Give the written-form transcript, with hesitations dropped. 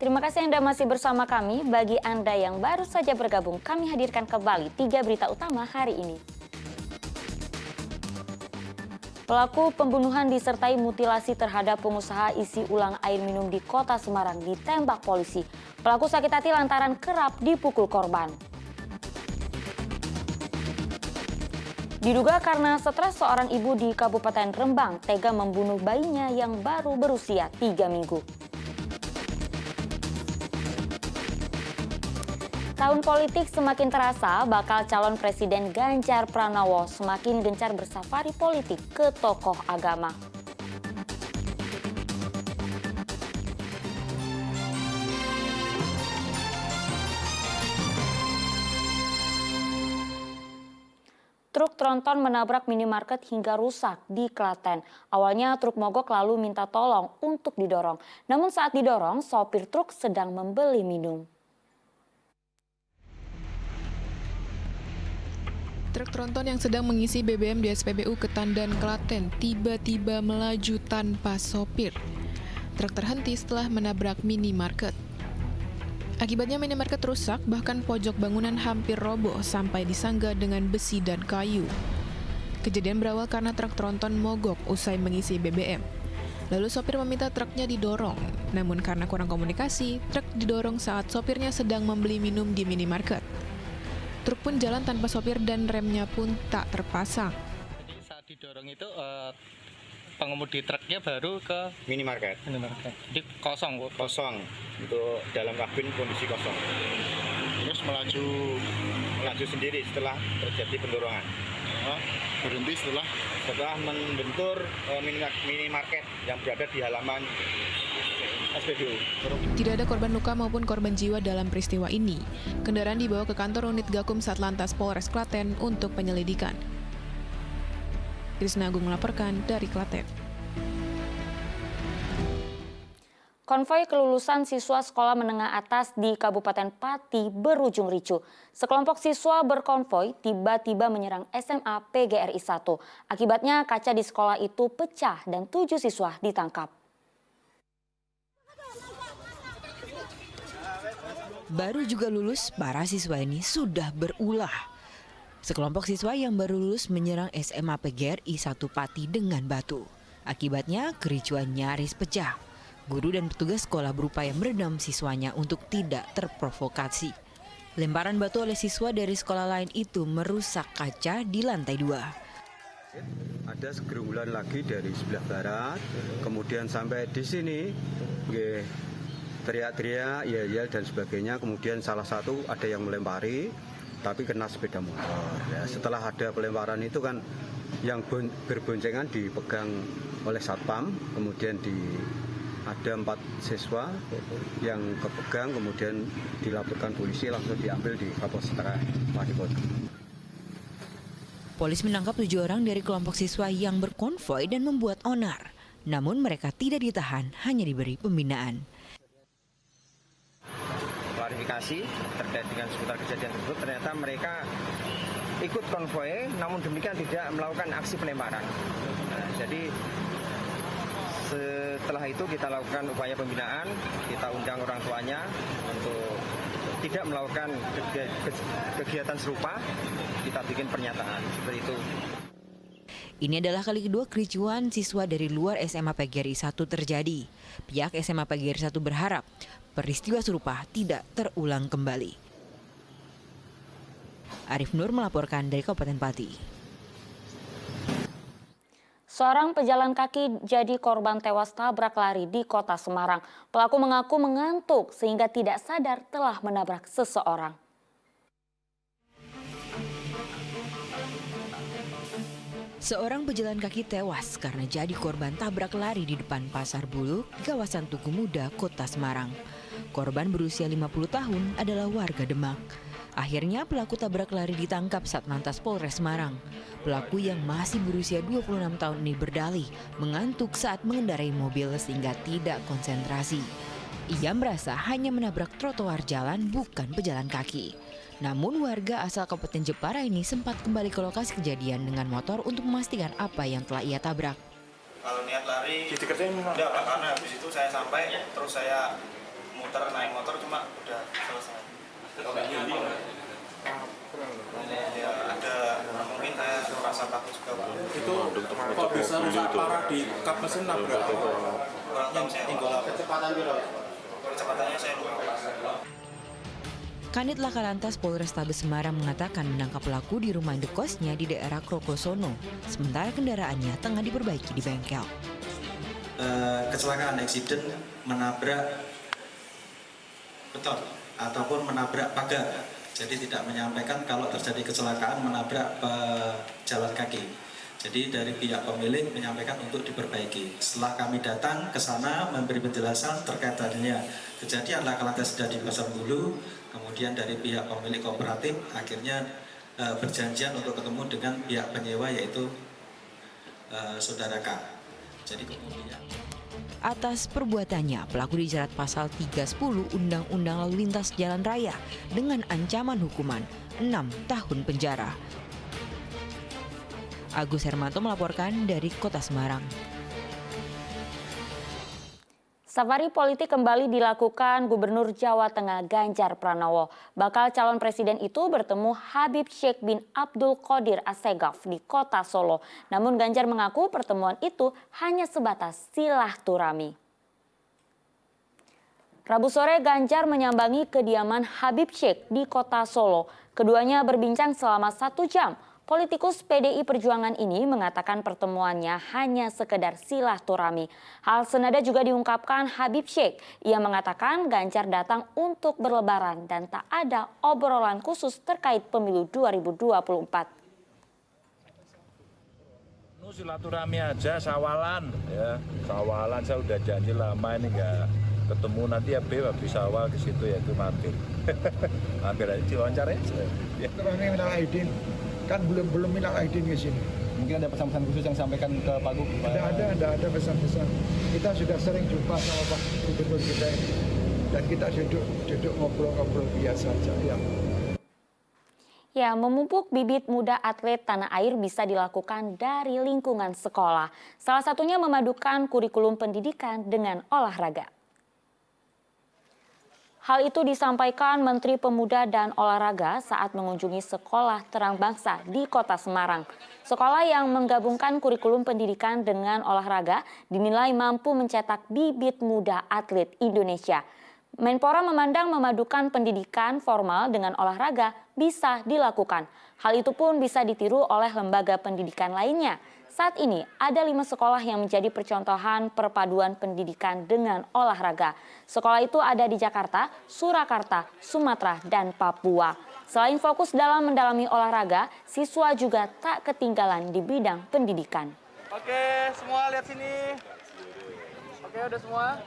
Terima kasih Anda masih bersama kami. Bagi Anda yang baru saja bergabung, kami hadirkan kembali 3 berita utama hari ini. Pelaku pembunuhan disertai mutilasi terhadap pengusaha isi ulang air minum di Kota Semarang ditembak polisi. Pelaku sakit hati lantaran kerap dipukul korban. Diduga karena stres, seorang ibu di Kabupaten Rembang tega membunuh bayinya yang baru berusia 3 minggu. Tahun politik semakin terasa, bakal calon Presiden Ganjar Pranowo semakin gencar bersafari politik ke tokoh agama. Truk tronton menabrak minimarket hingga rusak di Klaten. Awalnya truk mogok lalu minta tolong untuk didorong. Namun saat didorong, sopir truk sedang membeli minum. Truk tronton yang sedang mengisi BBM di SPBU Ketandan, Klaten tiba-tiba melaju tanpa sopir. Truk terhenti setelah menabrak minimarket. Akibatnya minimarket rusak, bahkan pojok bangunan hampir roboh sampai disangga dengan besi dan kayu. Kejadian berawal karena truk tronton mogok usai mengisi BBM. Lalu sopir meminta truknya didorong. Namun karena kurang komunikasi, truk didorong saat sopirnya sedang membeli minum di minimarket. Truk pun jalan tanpa sopir dan remnya pun tak terpasang. Jadi saat didorong itu pengemudi truknya baru ke minimarket. Jadi kosong untuk dalam kabin kondisi kosong. Terus melaju sendiri setelah terjadi pendorongan. Berhenti setelah membentur minimarket yang berada di halaman SPBU. Tidak ada korban luka maupun korban jiwa dalam peristiwa ini. Kendaraan dibawa ke kantor unit Gakum Satlantas Polres Klaten untuk penyelidikan. Krisna Agung melaporkan dari Klaten. Konvoi kelulusan siswa sekolah menengah atas di Kabupaten Pati berujung ricuh. Sekelompok siswa berkonvoi tiba-tiba menyerang SMA PGRI 1. Akibatnya kaca di sekolah itu pecah dan 7 siswa ditangkap. Baru juga lulus, para siswa ini sudah berulah. Sekelompok siswa yang baru lulus menyerang SMA PGRI 1 Pati dengan batu. Akibatnya kericuan nyaris pecah. Guru dan petugas sekolah berupaya meredam siswanya untuk tidak terprovokasi. Lemparan batu oleh siswa dari sekolah lain itu merusak kaca di lantai 2. Ada segerombolan lagi dari sebelah barat, kemudian sampai di sini, teriak-teriak, yel-yel dan sebagainya. Kemudian salah satu ada yang melempari, tapi kena sepeda motor. Ya, setelah ada pelemparan itu kan yang berboncengan dipegang oleh satpam, kemudian ada 4 siswa yang kepegang, kemudian dilaporkan polisi, langsung diambil di Kapolsek Pati Kota. Polisi menangkap 7 orang dari kelompok siswa yang berkonvoi dan membuat onar. Namun mereka tidak ditahan, hanya diberi pembinaan. Klarifikasi terkait dengan seputar kejadian tersebut, ternyata mereka ikut konvoi, namun demikian tidak melakukan aksi penembakan. Jadi setelah itu kita lakukan upaya pembinaan, kita undang orang tuanya untuk tidak melakukan kegiatan serupa, kita bikin pernyataan seperti itu. Ini adalah kali kedua kericuan siswa dari luar SMA PGRI 1 terjadi. Pihak SMA PGRI 1 berharap peristiwa serupa tidak terulang kembali. Arif Nur melaporkan dari Kabupaten Pati. Seorang pejalan kaki jadi korban tewas tabrak lari di Kota Semarang. Pelaku mengaku mengantuk sehingga tidak sadar telah menabrak seseorang. Seorang pejalan kaki tewas karena jadi korban tabrak lari di depan Pasar Buluk di kawasan Tugu Muda, Kota Semarang. Korban berusia 50 tahun adalah warga Demak. Akhirnya pelaku tabrak lari ditangkap Satlantas Polres Semarang. Pelaku yang masih berusia 26 tahun ini berdalih mengantuk saat mengendarai mobil sehingga tidak konsentrasi. Ia merasa hanya menabrak trotoar jalan, bukan pejalan kaki. Namun warga asal Kabupaten Jepara ini sempat kembali ke lokasi kejadian dengan motor untuk memastikan apa yang telah ia tabrak. Kalau niat lari, enggak, karena habis itu saya sampai, terus saya muter naik motor cuma udah selesai. Ya, ada mungkin saya merasa takut juga Pak. Itu kok bisa rusak parah di kap mesin nabrak apa? Kurang tahu saya kecepatannya saya lupa. Kanit Laka Lantas Polrestabes Semarang mengatakan menangkap pelaku di rumah indekosnya di daerah Krokosono, sementara kendaraannya tengah diperbaiki di bengkel. Kecelakaan eksiden menabrak beton ataupun menabrak pagar. Jadi tidak menyampaikan kalau terjadi kecelakaan menabrak pejalan kaki. Jadi dari pihak pemilik menyampaikan untuk diperbaiki. Setelah kami datang ke sana memberi penjelasan terkait adanya kejadian laka lantas sudah di Pasar Bulu, kemudian dari pihak pemilik kooperatif akhirnya berjanjian untuk ketemu dengan pihak penyewa yaitu saudara K. Jadi kemudian Atas perbuatannya, pelaku dijerat pasal 310 Undang-Undang Lalu Lintas Jalan Raya dengan ancaman hukuman 6 tahun penjara. Agus Hermanto melaporkan dari Kota Semarang. Safari politik kembali dilakukan Gubernur Jawa Tengah Ganjar Pranowo. Bakal calon presiden itu bertemu Habib Syekh bin Abdul Qadir Assegaf di Kota Solo. Namun Ganjar mengaku pertemuan itu hanya sebatas silaturahmi. Rabu sore Ganjar menyambangi kediaman Habib Syekh di Kota Solo. Keduanya berbincang selama 1 jam. Politikus PDI Perjuangan ini mengatakan pertemuannya hanya sekedar silaturahmi. Hal senada juga diungkapkan Habib Syekh. Ia mengatakan Ganjar datang untuk berlebaran dan tak ada obrolan khusus terkait pemilu 2024. Silaturahmi aja, sawalan ya, sawalan. Saya udah janji lama ini nggak ketemu, nanti ya habis awal ke situ ya itu mampir. Mampir aja diwawancara aja. Ya. Ini minal aidin, kan belum minal aidin ke sini. Mungkin ada pesan-pesan khusus yang sampaikan ke Pak Gub? Tidak ada pesan-pesan. Kita sudah sering jumpa sama Pak Gubernur kita ini. Dan kita duduk ngobrol-ngobrol biasa saja. Ya, memupuk bibit muda atlet tanah air bisa dilakukan dari lingkungan sekolah. Salah satunya memadukan kurikulum pendidikan dengan olahraga. Hal itu disampaikan Menteri Pemuda dan Olahraga saat mengunjungi Sekolah Terang Bangsa di Kota Semarang. Sekolah yang menggabungkan kurikulum pendidikan dengan olahraga dinilai mampu mencetak bibit muda atlet Indonesia. Menpora memandang memadukan pendidikan formal dengan olahraga bisa dilakukan. Hal itu pun bisa ditiru oleh lembaga pendidikan lainnya. Saat ini ada 5 sekolah yang menjadi percontohan perpaduan pendidikan dengan olahraga. Sekolah itu ada di Jakarta, Surakarta, Sumatera, dan Papua. Selain fokus dalam mendalami olahraga, siswa juga tak ketinggalan di bidang pendidikan. Oke, semua lihat sini. Oke, udah semua.